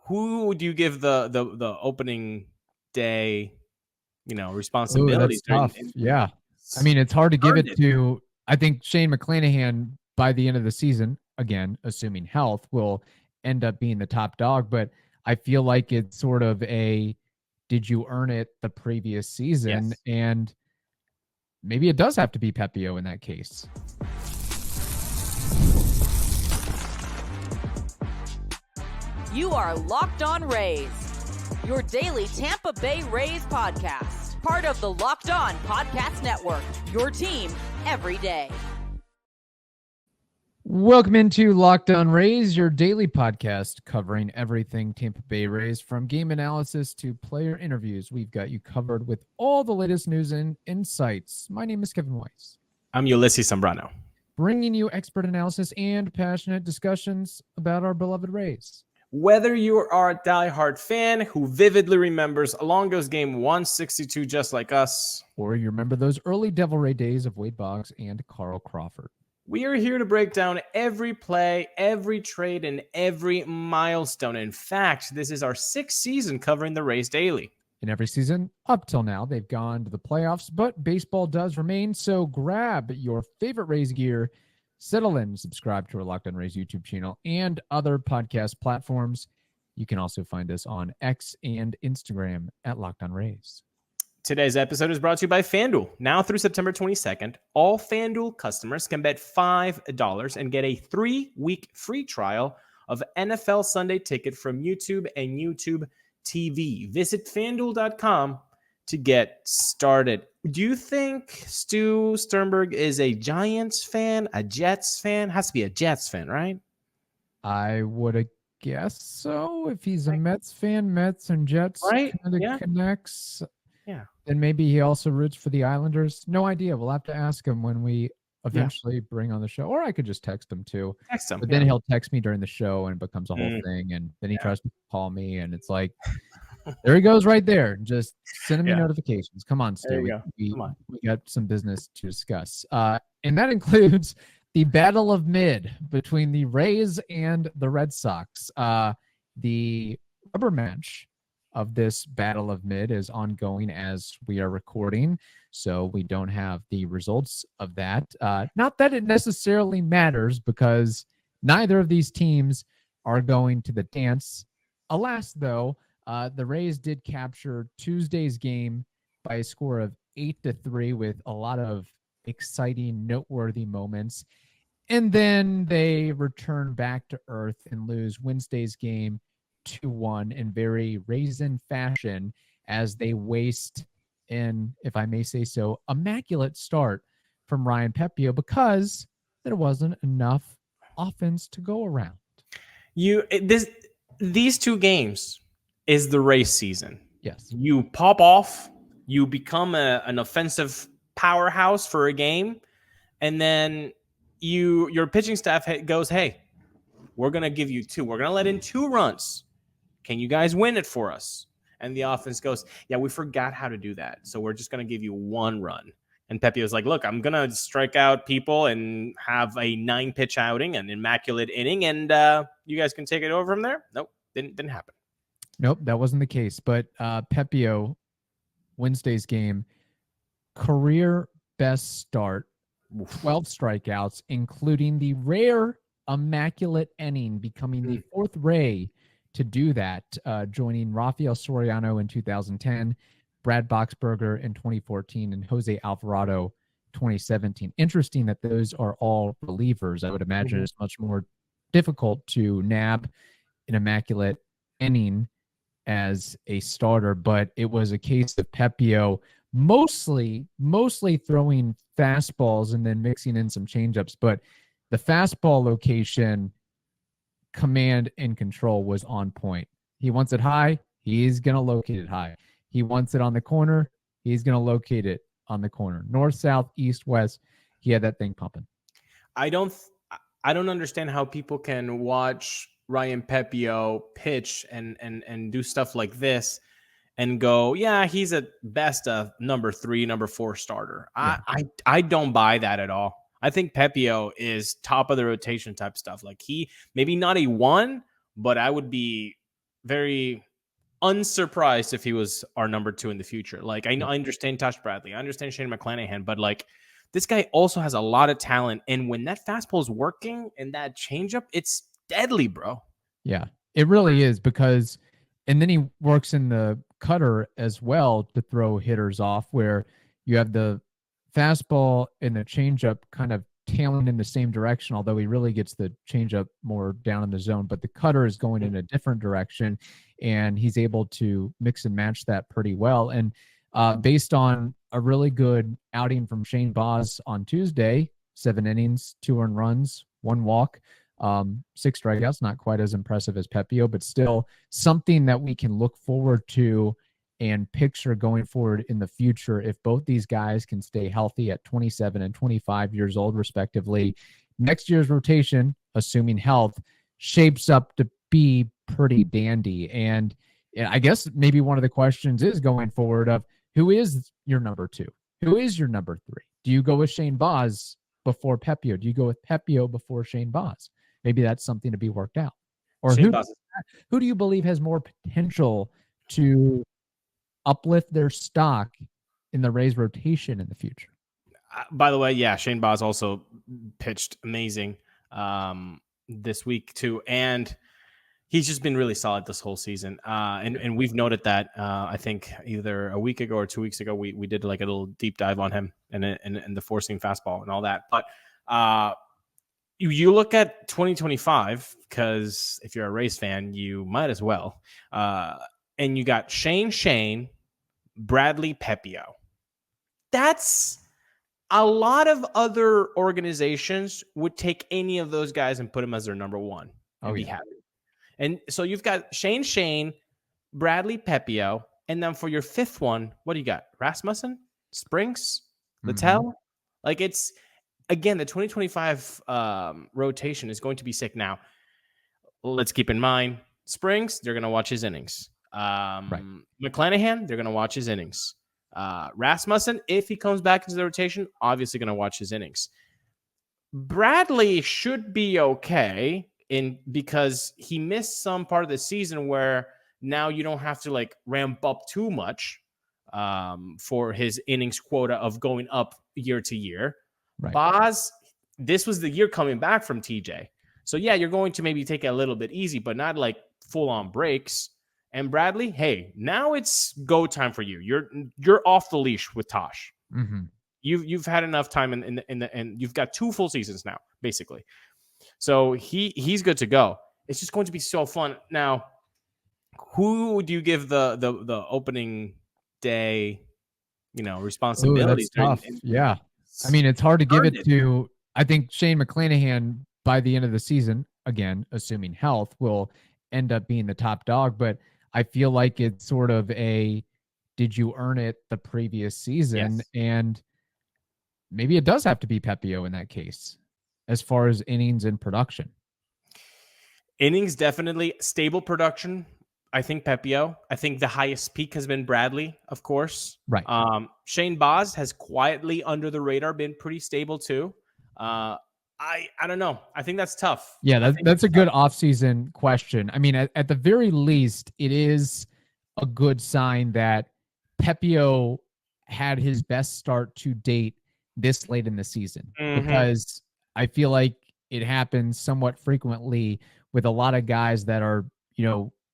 who would you give the opening day, Oh, that's responsibilities? tough. Yeah. I mean, it's hard to give it to, I think Shane McClanahan by the end of the season, again, assuming health, will end up being the top dog. But I feel like it's sort of did you earn it the previous season? Yes. And maybe it does have to be Pepio in that case. You are Locked On Rays, your daily Tampa Bay Rays podcast. Part of the Locked On Podcast Network, your team every day. Welcome into Locked On Rays, your daily podcast covering everything Tampa Bay Rays, from game analysis to player interviews. We've got you covered with all the latest news and insights. My name is Kevin Weiss. I'm Ulises Sambrano, bringing you expert analysis and passionate discussions about our beloved Rays. Whether you are a diehard fan who vividly remembers Longo's game 162 just like us, or you remember those early Devil Ray days of Wade Boggs and Carl Crawford, we are here to break down every play, every trade, and every milestone. In fact, this is our 6th season covering the Rays daily. In every season, up till now, they've gone to the playoffs, but baseball does remain, so grab your favorite Rays gear, settle in, subscribe to our Locked On Rays YouTube channel and other podcast platforms. You can also find us on X and Instagram at Locked On Rays. Today's episode is brought to you by FanDuel. Now through September 22nd, all FanDuel customers can bet $5 and get a 3-week free trial of NFL Sunday Ticket from YouTube and YouTube TV. Visit FanDuel.com to get started. Do you think Stu Sternberg is a Giants fan, a Jets fan? Has to be a Jets fan, right? I would guess so. If he's a Mets fan, Mets and Jets kind of connects. Yeah. Then maybe he also roots for the Islanders. No idea. We'll have to ask him when we eventually bring on the show. Or I could just text him too. Text him. But then he'll text me during the show and it becomes a whole thing. And then he tries to call me and it's like, there he goes right there. Just send me notifications. Come on, Stu. We got some business to discuss. And that includes the Battle of Mid between the Rays and the Red Sox. The rubber match of this Battle of Mid is ongoing as we are recording, so we don't have the results of that. Not that it necessarily matters, because neither of these teams are going to the dance. Alas, though, the Rays did capture Tuesday's game by a score of 8-3 with a lot of exciting, noteworthy moments. And then they return back to earth and lose Wednesday's game 2-1 in very Raisin fashion, as they waste an, if I may say so, immaculate start from Ryan Pepio because there wasn't enough offense to go around. These two games is the race season. Yes. You pop off, you become an offensive powerhouse for a game, and then your pitching staff goes, hey, we're going to give you 2. We're going to let in 2 runs. Can you guys win it for us? And the offense goes, yeah, we forgot how to do that, so we're just going to give you 1 run. And Pepio's like, look, I'm going to strike out people and have a 9-pitch outing, an immaculate inning, and you guys can take it over from there. Nope, didn't happen. Nope, that wasn't the case. But Pepio, Wednesday's game, career best start, 12 strikeouts, including the rare immaculate inning, becoming the 4th Ray to do that, joining Rafael Soriano in 2010, Brad Boxberger in 2014, and Jose Alvarado 2017. Interesting that those are all relievers. I would imagine it's much more difficult to nab an immaculate inning as a starter, but it was a case of Pepio mostly throwing fastballs and then mixing in some changeups. But the fastball location, command and control was on point. He wants it high, he's going to locate it high. He wants it on the corner, he's going to locate it on the corner. North, south, east, west, he had that thing pumping. I don't understand how people can watch Ryan Pepio pitch and do stuff like this and go, yeah, he's at best a number 3, number 4 starter. Yeah. I don't buy that at all. I think Pepio is top of the rotation type stuff. Like, he maybe not a 1, but I would be very unsurprised if he was our number 2 in the future. Like, I understand Tosh Bradley, I understand Shane McClanahan, but like, this guy also has a lot of talent, and when that fastball is working and that changeup, it's deadly, bro. Yeah, it really is, because, and then he works in the cutter as well to throw hitters off, where you have the fastball and the changeup kind of tailing in the same direction, although he really gets the changeup more down in the zone, but the cutter is going in a different direction, and he's able to mix and match that pretty well. And based on a really good outing from Shane Baz on Tuesday, 7 innings, 2 earned runs, 1 walk, 6 strikeouts, not quite as impressive as Pepio, but still something that we can look forward to and picture going forward in the future. If both these guys can stay healthy at 27 and 25 years old, respectively, next year's rotation, assuming health, shapes up to be pretty dandy. And I guess maybe one of the questions is going forward of, who is your number 2? Who is your number 3? Do you go with Shane Baz before Pepio? Do you go with Pepio before Shane Baz? Maybe that's something to be worked out. Or who do you believe has more potential to uplift their stock in the Rays rotation in the future? By the way, yeah, Shane Baz also pitched amazing this week too, and he's just been really solid this whole season. And we've noted that. I think either a week ago or 2 weeks ago, we did like a little deep dive on him and the forcing fastball and all that. But you look at 2025, because if you're a Rays fan, you might as well. And you got Shane, Bradley, Pepio. That's a lot of other organizations would take any of those guys and put them as their number 1 and be happy. And so you've got Shane, Bradley, Pepio, and then for your 5th one, what do you got? Rasmussen, Springs, Littell? Like, it's, again, the 2025 rotation is going to be sick. Now, let's keep in mind, Springs, they're going to watch his innings. McClanahan, they're going to watch his innings. Rasmussen, if he comes back into the rotation, obviously going to watch his innings. Bradley should be okay because he missed some part of the season where now you don't have to like ramp up too much for his innings quota of going up year to year. Right. Baz, this was the year coming back from TJ. So yeah, you're going to maybe take it a little bit easy, but not like full on breaks. And Bradley, hey, now it's go time for you. You're off the leash with Tosh. You've had enough time and you've got 2 full seasons now, basically. So he's good to go. It's just going to be so fun. Now, who do you give the opening day, responsibilities? Ooh, that's tough. Yeah. I mean, it's hard to give it to, I think Shane McClanahan by the end of the season, again, assuming health, will end up being the top dog. But I feel like it's sort of did you earn it the previous season? Yes. And maybe it does have to be Pepio in that case, as far as innings and production. Innings, definitely. Stable production, I think Pepio. I think the highest peak has been Bradley, of course. Right. Shane Baz has quietly under the radar been pretty stable too. I don't know. I think that's tough. Yeah, that's a good offseason question. I mean, at the very least, it is a good sign that Pepio had his best start to date this late in the season, because I feel like it happens somewhat frequently with a lot of guys that are,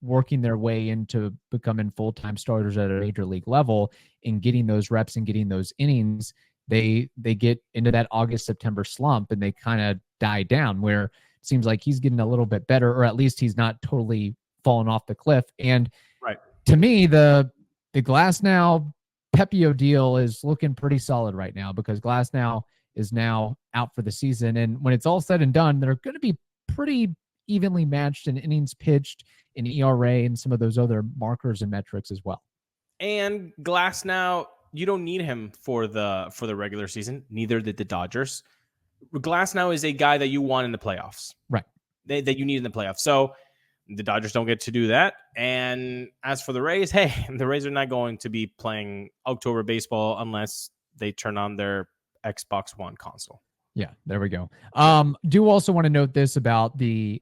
working their way into becoming full-time starters at a major league level and getting those reps and getting those innings. They get into that August-September slump and they kind of die down, where it seems like he's getting a little bit better, or at least he's not totally fallen off the cliff. And to me, the Glasnow Pepio deal is looking pretty solid right now, because Glasnow is now out for the season. And when it's all said and done, they're going to be pretty evenly matched in innings pitched, in ERA, and some of those other markers and metrics as well. And Glasnow, you don't need him for the regular season. Neither did the Dodgers. Glasnow is a guy that you want in the playoffs. Right. That you need in the playoffs. So the Dodgers don't get to do that. And as for the Rays, hey, the Rays are not going to be playing October baseball unless they turn on their Xbox One console. Yeah, there we go. Do also want to note this about the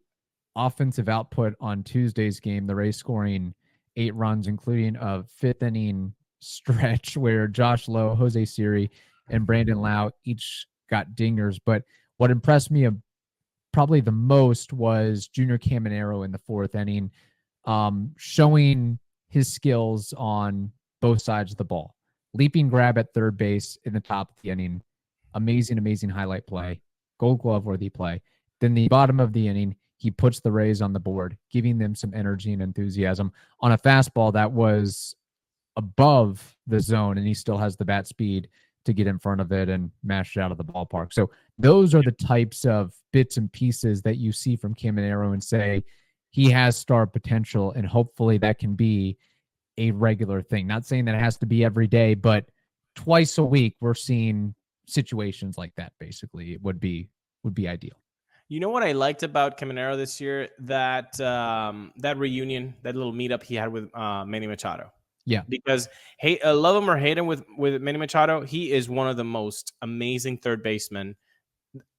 offensive output on Tuesday's game, the Rays scoring 8 runs, including a 5th inning stretch where Josh Lowe, Jose Siri, and Brandon Lau each got dingers. But what impressed me probably the most was Junior Caminero in the 4th inning, showing his skills on both sides of the ball. Leaping grab at third base in the top of the inning. Amazing highlight play. Gold Glove worthy play. Then the bottom of the inning, he puts the Rays on the board, giving them some energy and enthusiasm on a fastball that was above the zone, and he still has the bat speed to get in front of it and mash it out of the ballpark. So those are the types of bits and pieces that you see from Caminero and say he has star potential, and hopefully that can be a regular thing. Not saying that it has to be every day, but twice a week we're seeing situations like that. Basically, it would be ideal. You know what I liked about Caminero this year? That reunion, that little meetup he had with Manny Machado. Yeah. Because love him or hate him with Manny Machado, he is one of the most amazing third basemen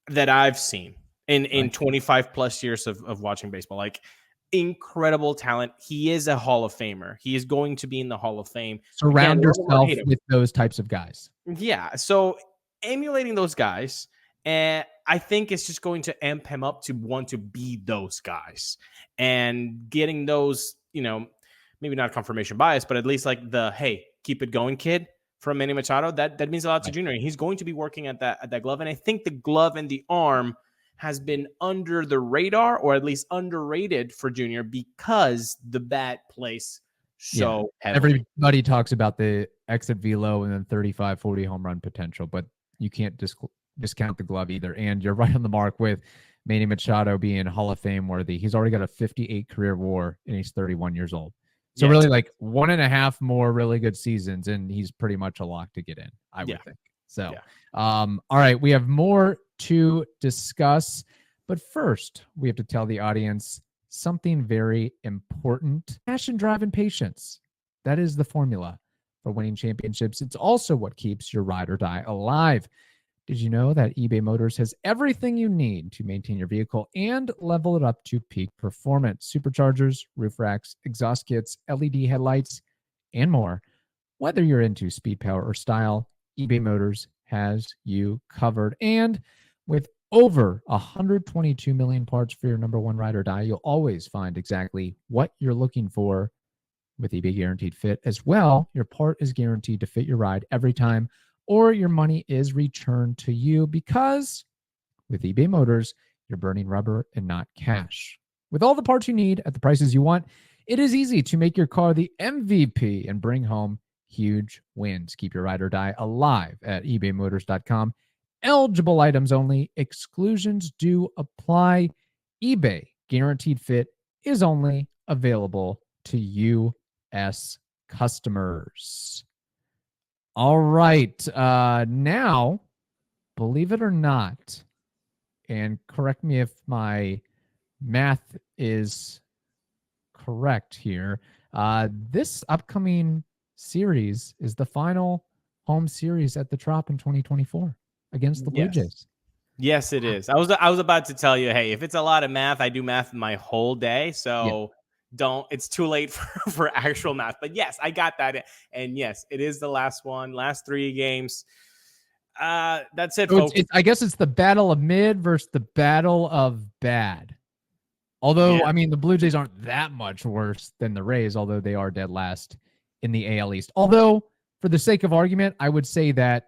that I've seen in 25 plus years of watching baseball. Like, incredible talent. He is a Hall of Famer. He is going to be in the Hall of Fame. Surround yourself with those types of guys. Yeah. So emulating those guys, and I think it's just going to amp him up to want to be those guys, and getting those, maybe not confirmation bias, but at least like the, hey, keep it going, kid, from Manny Machado. That means a lot to Junior. He's going to be working at that glove. And I think the glove and the arm has been under the radar, or at least underrated for Junior, because the bat plays so heavily. Everybody talks about the exit velo and then 35, 40 home run potential, but you can't discount the glove either. And you're right on the mark with Manny Machado being Hall of Fame worthy. He's already got a 58 career WAR, and he's 31 years old. So really, like 1.5 more really good seasons, and he's pretty much a lock to get in, I would think. So, all right, we have more to discuss, but first we have to tell the audience something very important. Passion, drive, and patience. That is the formula for winning championships. It's also what keeps your ride or die alive. Did you know that eBay Motors has everything you need to maintain your vehicle and level it up to peak performance? Superchargers, roof racks, exhaust kits, LED headlights, and more. Whether you're into speed, power, or style, eBay Motors has you covered. And with over 122 million parts for your number one ride or die, you'll always find exactly what you're looking for with eBay Guaranteed Fit. As well, your part is guaranteed to fit your ride every time, or your money is returned to you, because with eBay Motors, you're burning rubber and not cash. With all the parts you need at the prices you want, it is easy to make your car the MVP and bring home huge wins. Keep your ride or die alive at ebaymotors.com. Eligible items only. Exclusions do apply. eBay Guaranteed Fit is only available to U.S. customers. All right. Now, believe it or not, and correct me if my math is correct here, this upcoming series is the final home series at the Trop in 2024 against the Blue Jays. Yes, it is. I was about to tell you, hey, if it's a lot of math, I do math my whole day, so it's too late for actual math. But yes, I got that. And yes, it is the last one, last 3 games. That's it, folks. I guess it's the battle of mid versus the battle of bad. Although, I mean, the Blue Jays aren't that much worse than the Rays, although they are dead last in the AL East. Although, for the sake of argument, I would say that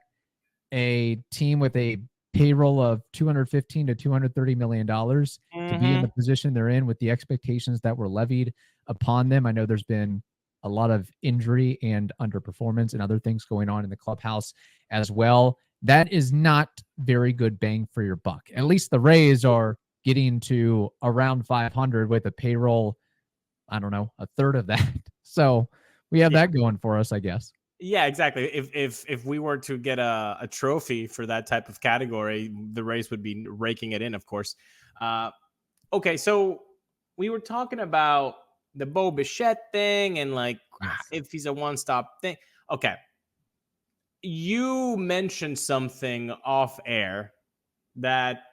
a team with a payroll of $215 to $230 million to be in the position they're in with the expectations that were levied upon them. I know there's been a lot of injury and underperformance and other things going on in the clubhouse as well. That is not very good bang for your buck. At least the Rays are getting to around 500 with a payroll, I don't know, a third of that. So we have that going for us, I guess. Yeah, exactly. If we were to get a trophy for that type of category, the Rays would be raking it in, of course. Okay, so we were talking about the Bo Bichette thing and like if he's a one-stop thing. Okay. You mentioned something off air that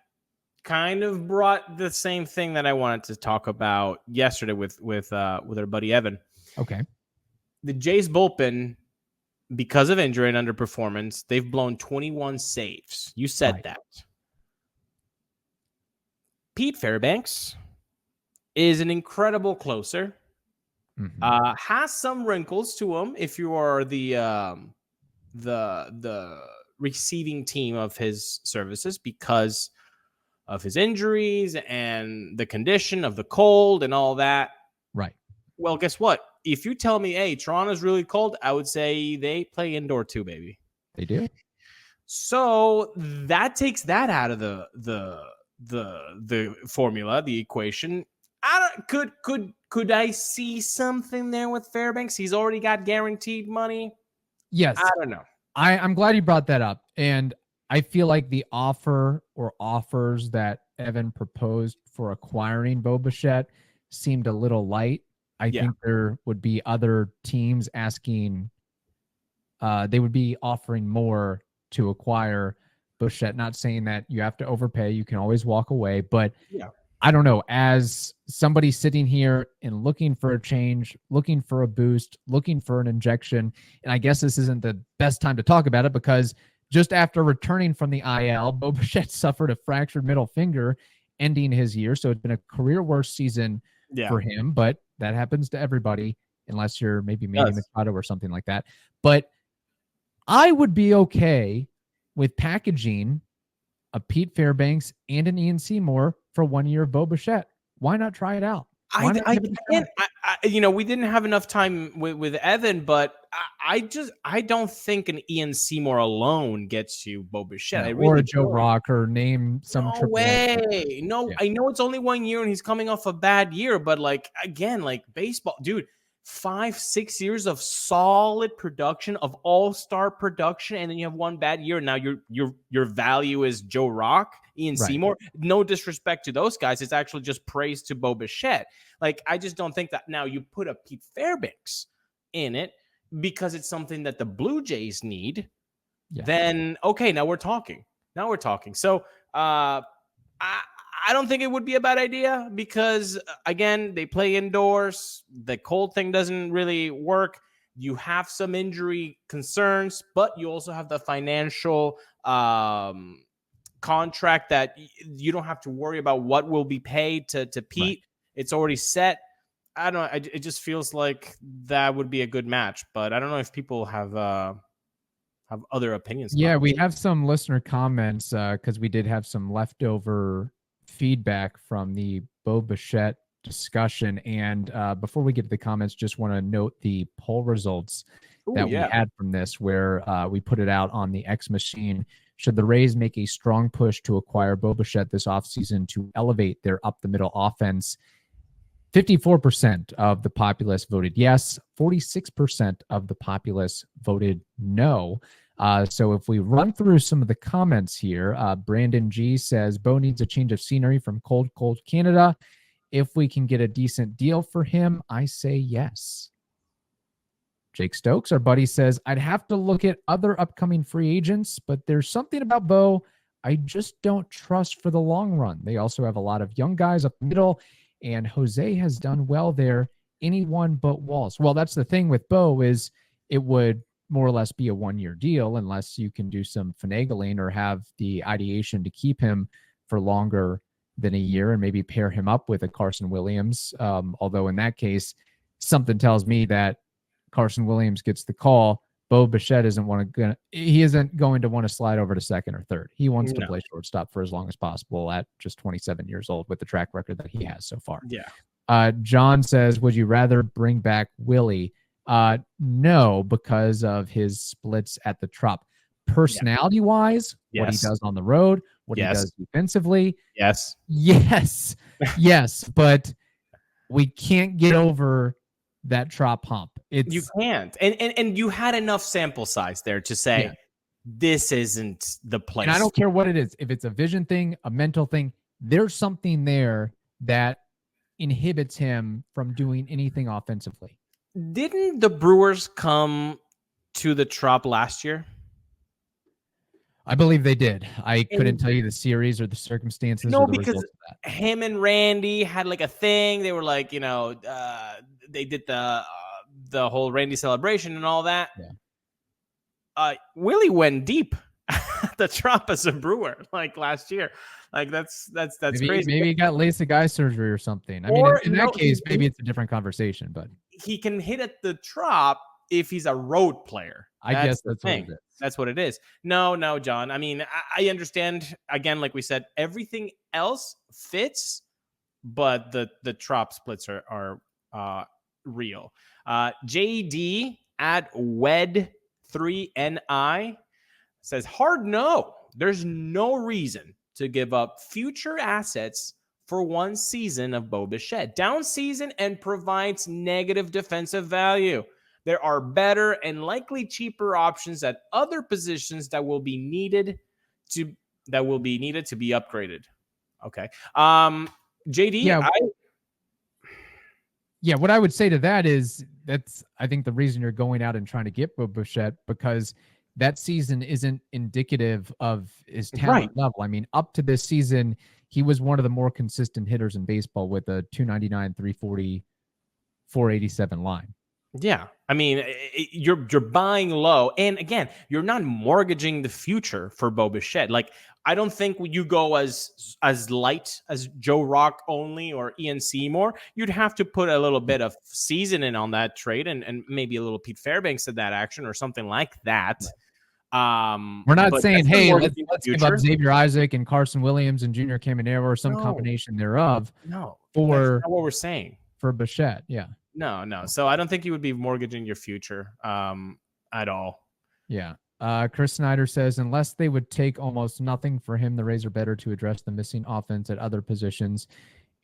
kind of brought the same thing that I wanted to talk about yesterday with our buddy Evan. Okay. The Jays bullpen, because of injury and underperformance, they've blown 21 saves. You said that. Pete Fairbanks is an incredible closer. Mm-hmm. Has some wrinkles to him if you are the receiving team of his services because of his injuries and the condition of the cold and all that. Right. Well, guess what? If you tell me, hey, Toronto's really cold, I would say they play indoor too, baby. They do. So that takes that out of the formula, the equation. Could I see something there with Fairbanks? He's already got guaranteed money. Yes. I don't know. I'm glad you brought that up. And I feel like the offer or offers that Evan proposed for acquiring Bo Bichette seemed a little light. I think there would be other teams asking, they would be offering more to acquire Bichette. Not saying that you have to overpay. You can always walk away. But I don't know. As somebody sitting here and looking for a change, looking for a boost, looking for an injection, and I guess this isn't the best time to talk about it because just after returning from the IL, Bo Bichette suffered a fractured middle finger, ending his year. So it's been a career worst season for him, but that happens to everybody unless you're maybe Manny Machado or something like that. But I would be okay with packaging a Pete Fairbanks and an Ian Seymour for 1 year of Bo Bichette. Why not try it out? We didn't have enough time with Evan, but I don't think an Ian Seymour alone gets you Bo Bichette. Or a Joe Rock or name some. No way. No, I know it's only 1 year and he's coming off a bad year, but baseball, dude, 5-6 years of solid production, of all-star production, and then you have one bad year. And now your value is Joe Rock, Ian Seymour. No disrespect to those guys. It's actually just praise to Bo Bichette. I just don't think that now you put a Pete Fairbanks in it because it's something that the Blue Jays need. Yeah. Then, okay, now we're talking. So I don't think it would be a bad idea because, again, they play indoors. The cold thing doesn't really work. You have some injury concerns, but you also have the financial contract that you don't have to worry about what will be paid to Pete. Right. It's already set. I don't know. It just feels like that would be a good match, but I don't know if people have other opinions. Yeah, we have some listener comments because we did have some leftover feedback from the Bo Bichette discussion. And before we get to the comments, just want to note the poll results we had from this, where we put it out on the X machine. Should the Rays make a strong push to acquire Bo Bichette this offseason to elevate their up-the-middle offense? 54% of the populace voted yes. 46% of the populace voted no. So if we run through some of the comments here, Brandon G says, Bo needs a change of scenery from cold Canada. If we can get a decent deal for him, I say yes. Jake Stokes, our buddy, says, I'd have to look at other upcoming free agents, but there's something about Bo I just don't trust for the long run. They also have a lot of young guys up the middle, and Jose has done well there. Anyone but Walls. Well, that's the thing with Bo is it would more or less be a 1 year deal unless you can do some finagling or have the ideation to keep him for longer than a year and maybe pair him up with a Carson Williams. Although in that case, something tells me that Carson Williams gets the call. Bo Bichette isn't going to want to slide over to second or third. He wants to play shortstop for as long as possible at just 27 years old with the track record that he has so far. Yeah. John says, would you rather bring back Willie? No, because of his splits at the Trop. Personality-wise, what he does on the road, what he does defensively. Yes, but we can't get over that Trop hump. You can't. And you had enough sample size there to say this isn't the place. And I don't care what it is. If it's a vision thing, a mental thing, there's something there that inhibits him from doing anything offensively. Didn't the Brewers come to the Trop last year? I believe they did. I couldn't tell you the series or the circumstances or the results of that. Him and Randy had like a thing. They were like, they did the whole Randy celebration and all that. Yeah. Willie went deep. The Trop as a Brewer like last year. Like that's crazy. Maybe he got LASIK eye surgery or something. I mean, in that case, maybe it's a different conversation. But he can hit at the Trop if he's a road player. I guess that's what it is. That's what it is. No, John. I mean, I understand. Again, like we said, everything else fits, but the Trop splits are real. JD at Wed3NI says, hard no. There's no reason to give up future assets for one season of Bo Bichette. Down season and provides negative defensive value. There are better and likely cheaper options at other positions that will be needed to be upgraded. Okay. JD, what I would say to that is that's, I think, the reason you're going out and trying to get Bo Bichette, because that season isn't indicative of his talent level. I mean, up to this season, he was one of the more consistent hitters in baseball with a 299, 340, 487 line. Yeah. I mean, you're buying low. And again, you're not mortgaging the future for Bo Bichette. Like, I don't think you go as light as Joe Rock only or Ian Seymour. You'd have to put a little bit of season in on that trade and maybe a little Pete Fairbanks in that action or something like that. We're not saying, hey, let's give up Xavier Isaac and Carson Williams and Junior Caminero or some combination thereof. No, for that's not what we're saying. For Bichette, yeah. No. So I don't think you would be mortgaging your future at all. Yeah. Chris Snyder says, unless they would take almost nothing for him, the Rays are better to address the missing offense at other positions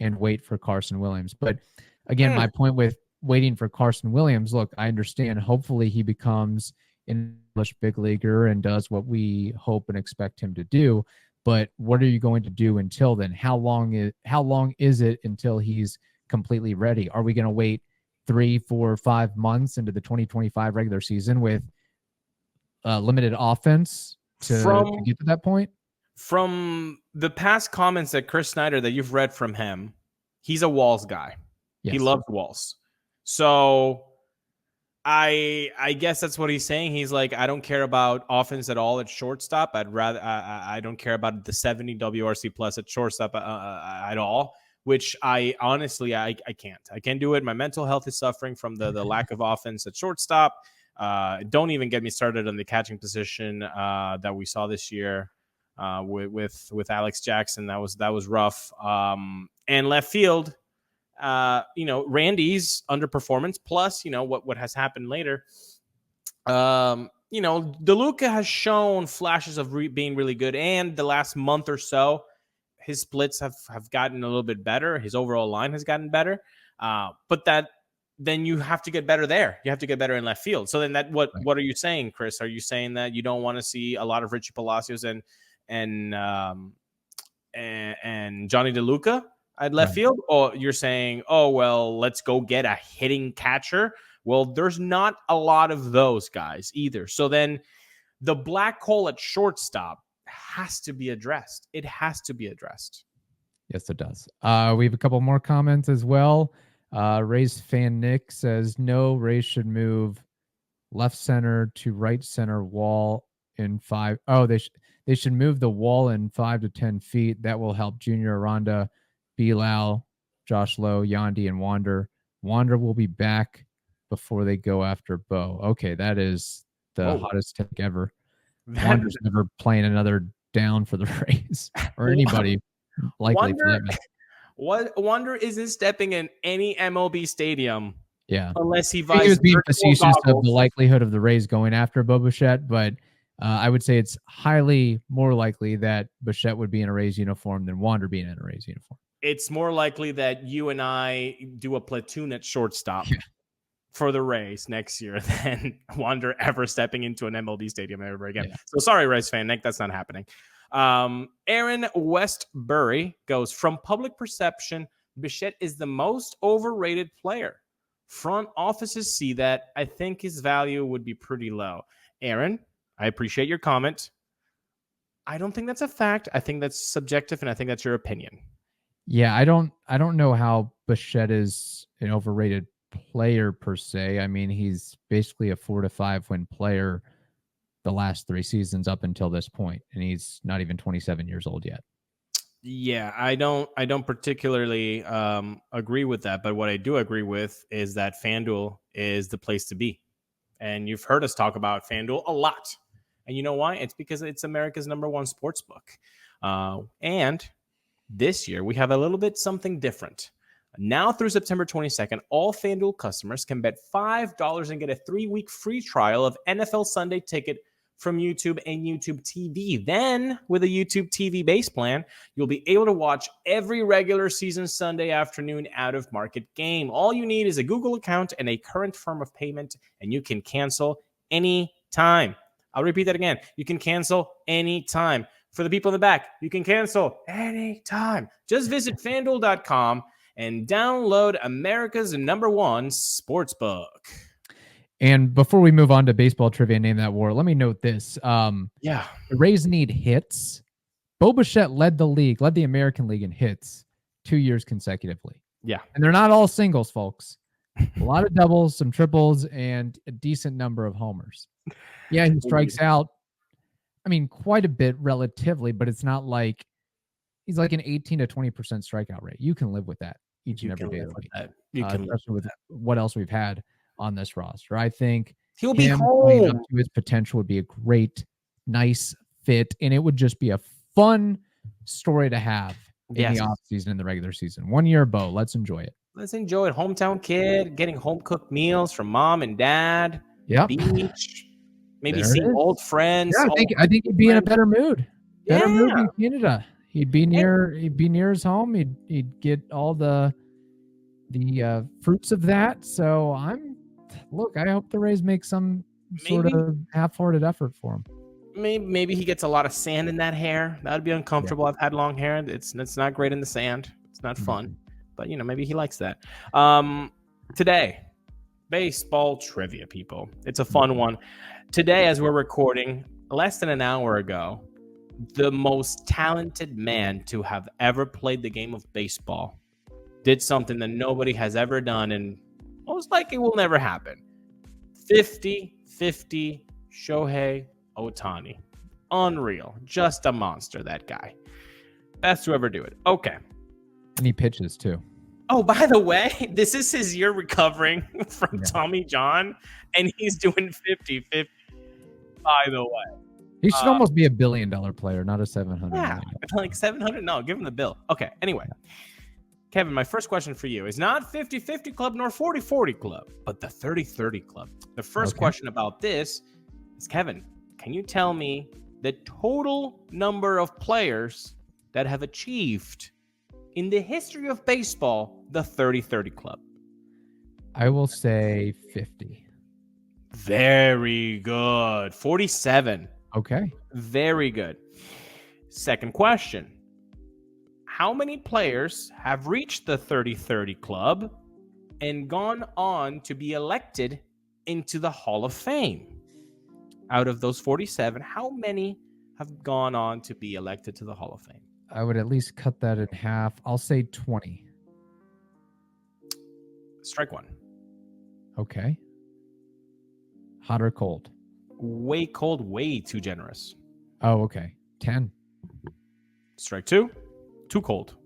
and wait for Carson Williams. But again, my point with waiting for Carson Williams, look, I understand. Hopefully he becomes an English big leaguer and does what we hope and expect him to do. But what are you going to do until then? How long is it until he's completely ready? Are we going to wait 3, 4, 5 months into the 2025 regular season with limited offense to get to that point? From the past comments that Chris Snyder that you've read from him, he's a Walls guy. Yes. He loves Walls. So I guess that's what he's saying. He's like, I don't care about offense at all at shortstop. I don't care about the 70 WRC plus at shortstop at all. Which I honestly, I can't. I can't do it. My mental health is suffering from the lack of offense at shortstop. Don't even get me started on the catching position that we saw this year with Alex Jackson. That was rough. And left field, Randy's underperformance plus, what has happened later. DeLuca has shown flashes of being really good, and the last month or so, his splits have gotten a little bit better. His overall line has gotten better. But then you have to get better there. You have to get better in left field. So then what are you saying, Chris? Are you saying that you don't want to see a lot of Richie Palacios and Johnny DeLuca at left field? Or you're saying, oh, well, let's go get a hitting catcher? Well, there's not a lot of those guys either. So then the black hole at shortstop has to be addressed. It has to be addressed. Yes, it does. We have a couple more comments as well. Rays fan Nick says, no, Rays should move left center to right center wall in 5. Oh, they should move the wall in 5 to 10 feet. That will help Junior, Aranda, Bilal, Josh Lowe, Yandy, and Wander. Wander will be back before they go after Bo. Okay, that is the hottest take ever. Wander's never playing another down for the Rays or anybody likely for that. Wander isn't stepping in any MLB stadium. Yeah, unless he was being facetious of the likelihood of the Rays going after Bo Bichette, but I would say it's highly more likely that Bichette would be in a Rays uniform than Wander being in a Rays uniform. It's more likely that you and I do a platoon at shortstop for the Rays next year than Wander ever stepping into an MLB stadium ever again. Yeah. So sorry, Rays fan Nick, that's not happening. Aaron Westbury goes, from public perception, Bichette is the most overrated player. Front offices see that. I think his value would be pretty low. Aaron, I appreciate your comment. I don't think that's a fact. I think that's subjective, and I think that's your opinion. Yeah, I don't know how Bichette is an overrated player per se. I mean, he's basically a 4 to 5 win player the last 3 seasons up until this point, and he's not even 27 years old yet. Yeah, I don't particularly agree with that, but what I do agree with is that FanDuel is the place to be. And you've heard us talk about FanDuel a lot. And you know why? It's because it's America's #1 sports book. And this year, we have a little bit something different. Now through September 22nd, all FanDuel customers can bet $5 and get a 3-week free trial of NFL Sunday Ticket from YouTube and YouTube TV. Then, with a YouTube TV base plan, you'll be able to watch every regular season Sunday afternoon out-of-market game. All you need is a Google account and a current form of payment, and you can cancel anytime. I'll repeat that again. You can cancel anytime. For the people in the back, you can cancel anytime. Just visit FanDuel.com and download America's #1 sportsbook. And before we move on to baseball trivia, name that war, let me note this. The Rays need hits. Bo Bichette led the American League in hits 2 years consecutively. Yeah. And they're not all singles, folks. A lot of doubles, some triples, and a decent number of homers. Yeah, he strikes out, I mean, quite a bit relatively, but it's not like he's like an 18 to 20% strikeout rate. You can live with that each and every day of the week. Especially with what else we've had on this roster. I think he'll be playing up to his potential would be a great, nice fit, and it would just be a fun story to have in the offseason and the regular season. 1 year, Bo. Let's enjoy it. Let's enjoy it. Hometown kid, getting home-cooked meals from mom and dad. Yep. Beach. Maybe see old friends. Yeah, I think he'd be in a better mood. Better mood in Canada. He'd be near his home. He'd get all the fruits of that. So I hope the Rays make some sort of half-hearted effort for him. Maybe he gets a lot of sand in that hair. That would be uncomfortable. Yeah. I've had long hair. It's not great in the sand. It's not fun. But maybe he likes that. Today, baseball trivia, people. It's a fun one. Today, as we're recording, less than an hour ago, the most talented man to have ever played the game of baseball did something that nobody has ever done, and most likely will never happen. 50-50 Shohei Ohtani. Unreal. Just a monster, that guy. Best to ever do it. Okay. And he pitches, too. Oh, by the way, this is his year recovering from Tommy John, and he's doing 50-50, by the way. He should almost be a $1 billion player, not a 700. Yeah, like 700? No, give him the bill. Okay, anyway. Kevin, my first question for you is not 50-50 club nor 40-40 club, but the 30-30 club. The first question about this is, Kevin, can you tell me the total number of players that have achieved in the history of baseball the 30-30 club? I will say 50. Very good. 47. Okay. Very good. Second question. How many players have reached the 30-30 club and gone on to be elected into the Hall of Fame? Out of those 47, how many have gone on to be elected to the Hall of Fame? I would at least cut that in half. I'll say 20. Strike one. Okay. Hot or cold? Way cold, way too generous. Oh, okay. 10. Strike two. Too cold.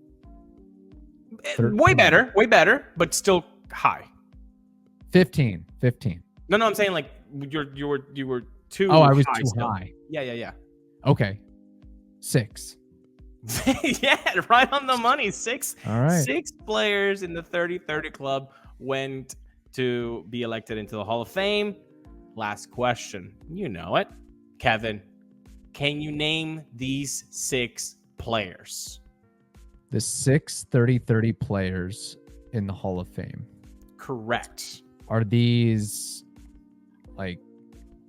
13. Way better, but still high. 15. No, I'm saying like you were too. Oh, I was high too still. high. Yeah. Okay. 6. Yeah, right on the money. 6. All right. 6 players in the 30-30 club went to be elected into the Hall of Fame. Last question. You know it. Kevin, can you name these 6 players? The 6 30-30 players in the Hall of Fame. Correct. Are these like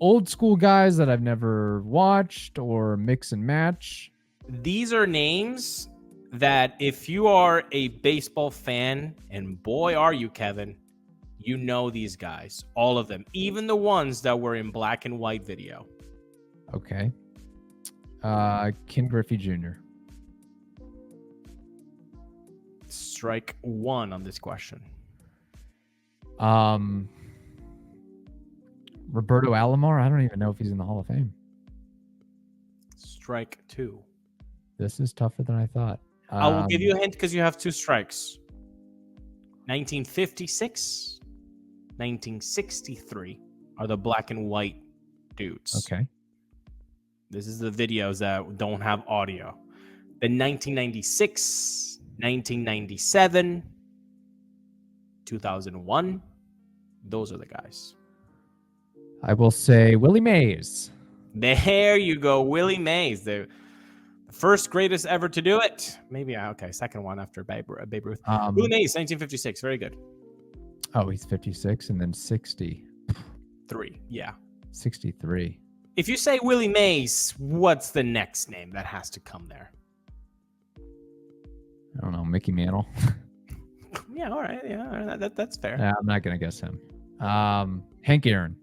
old school guys that I've never watched or mix and match? These are names that if you are a baseball fan, and boy are you, Kevin, you know these guys, all of them, even the ones that were in black and white video. Okay. Ken Griffey Jr. Strike one on this question. Roberto Alomar. I don't even know if he's in the Hall of Fame. Strike two. This is tougher than I thought. I will give you a hint because you have two strikes. 1956, 1963 are the black and white dudes. Okay. This is the videos that don't have audio. Then 1996, 1997, 2001. Those are the guys. I will say Willie Mays. There you go, Willie Mays, the first greatest ever to do it. Maybe second one after Babe Ruth. Willie Mays, 1956. Very good. Oh, he's 56 and then 63. Yeah, 63. If you say Willie Mays, what's the next name that has to come there? I don't know, Mickey Mantle. Yeah, all right. Yeah, that's fair. Yeah, I'm not gonna guess him. Hank Aaron.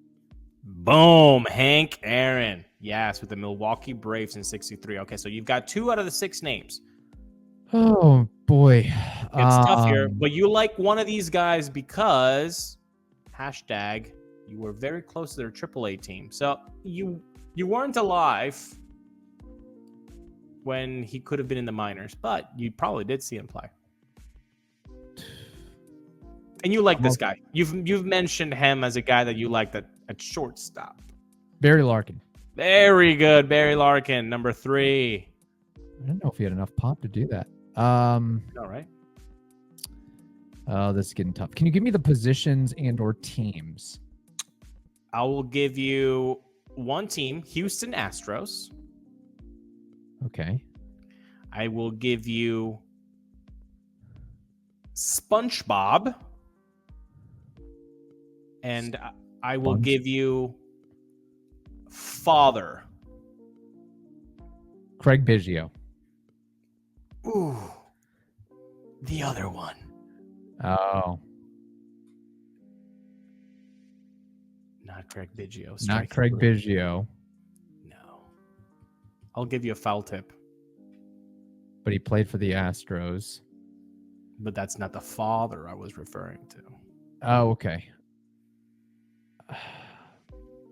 Boom, Hank Aaron. Yes, with the Milwaukee Braves in 63. Okay, so you've got 2 out of the 6 names. Oh, boy. It's tough here, but you like one of these guys because hashtag you were very close to their AAA team. So you weren't alive when he could have been in the minors, but you probably did see him play. And you like this guy. You've mentioned him as a guy that you like at shortstop. Barry Larkin. Very good, Barry Larkin, number 3. I don't know if he had enough pop to do that. All right. Oh, this is getting tough. Can you give me the positions and or teams? I will give you one team, Houston Astros. Okay. I will give you SpongeBob. And I will give you father. Craig Biggio. Ooh. The other one. Oh. Not Craig Biggio. Not Craig Biggio. No. I'll give you a foul tip. But he played for the Astros. But that's not the father I was referring to. Oh, okay.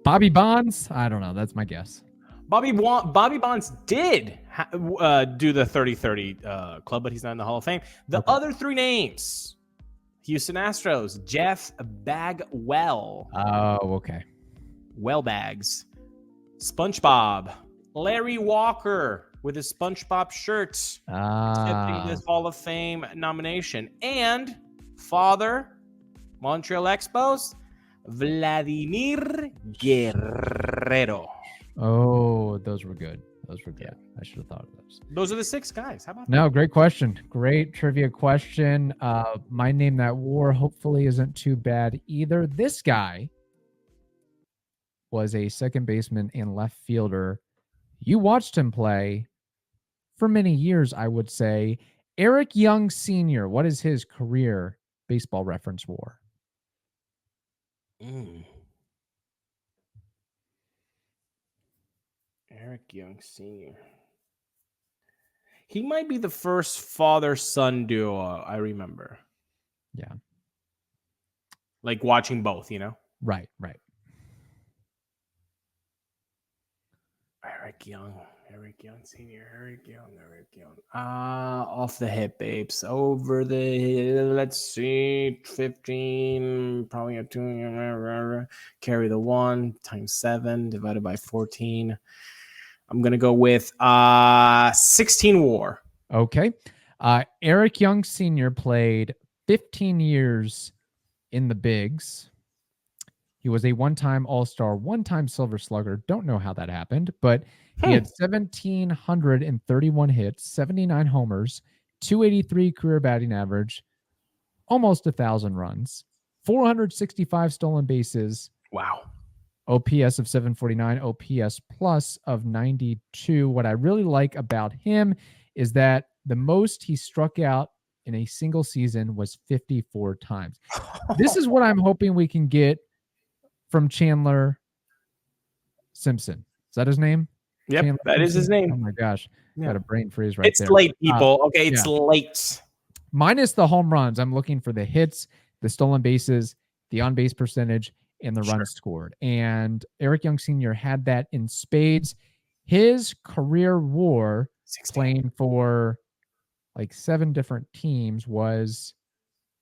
Bobby Bonds? I don't know. That's my guess. Bobby Bonds did do the 30-30 club, but he's not in the Hall of Fame. The other 3 names, Houston Astros, Jeff Bagwell. Oh, okay. Well bags. SpongeBob. Larry Walker with his SpongeBob shirt. Accepting this Hall of Fame nomination. And father, Montreal Expos, Vladimir Guerrero. Oh, those were good. Yeah. I should have thought of those. Those are the 6 guys. How about that? Great question. Great trivia question. My name that war hopefully isn't too bad either. This guy was a second baseman and left fielder. You watched him play for many years, I would say. Eric Young Sr., what is his career Baseball Reference WAR? Eric Young Sr. He might be the first father-son duo I remember. Yeah. Like watching both, you know? Right. Eric Young Sr. Off the hip, babes. Over the, let's see, 15, probably a 2, carry the 1 times 7 divided by 14. I'm going to go with 16 WAR. Okay. Eric Young Sr. played 15 years in the bigs. He was a one-time All-Star, one-time Silver Slugger. Don't know how that happened, but he had 1,731 hits, 79 homers, 283 career batting average, almost 1,000 runs, 465 stolen bases. Wow. OPS of 749, OPS plus of 92. What I really like about him is that the most he struck out in a single season was 54 times. This is what I'm hoping we can get from Chandler Simpson. Is that his name? Yep, that is his name. Oh my gosh. Yeah. Got a brain freeze right It's there. late, people. Okay, it's late. Minus the home runs, I'm looking for the hits, the stolen bases, the on-base percentage, and the runs scored. And Eric Young Sr. had that in spades. His career WAR 16. playing for like 7 different teams was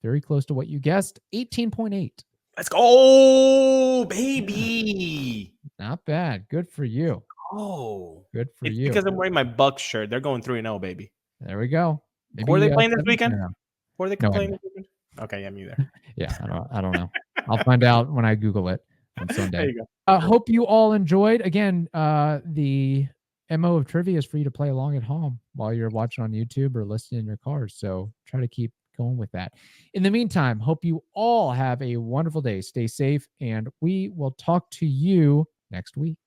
very close to what you guessed, 18.8. Let's go, baby. Not bad. Good for you. Oh, good for it's you. Because I'm wearing my Bucks shirt. They're going 3-0, baby. There we go. Maybe, who are they playing this weekend? Who are they playing this weekend? Okay, yeah, me either. Yeah, I don't know. I'll find out when I Google it on Sunday. There you go. Hope you all enjoyed. Again, the MO of trivia is for you to play along at home while you're watching on YouTube or listening in your cars. So try to keep going with that. In the meantime, hope you all have a wonderful day. Stay safe, and we will talk to you next week.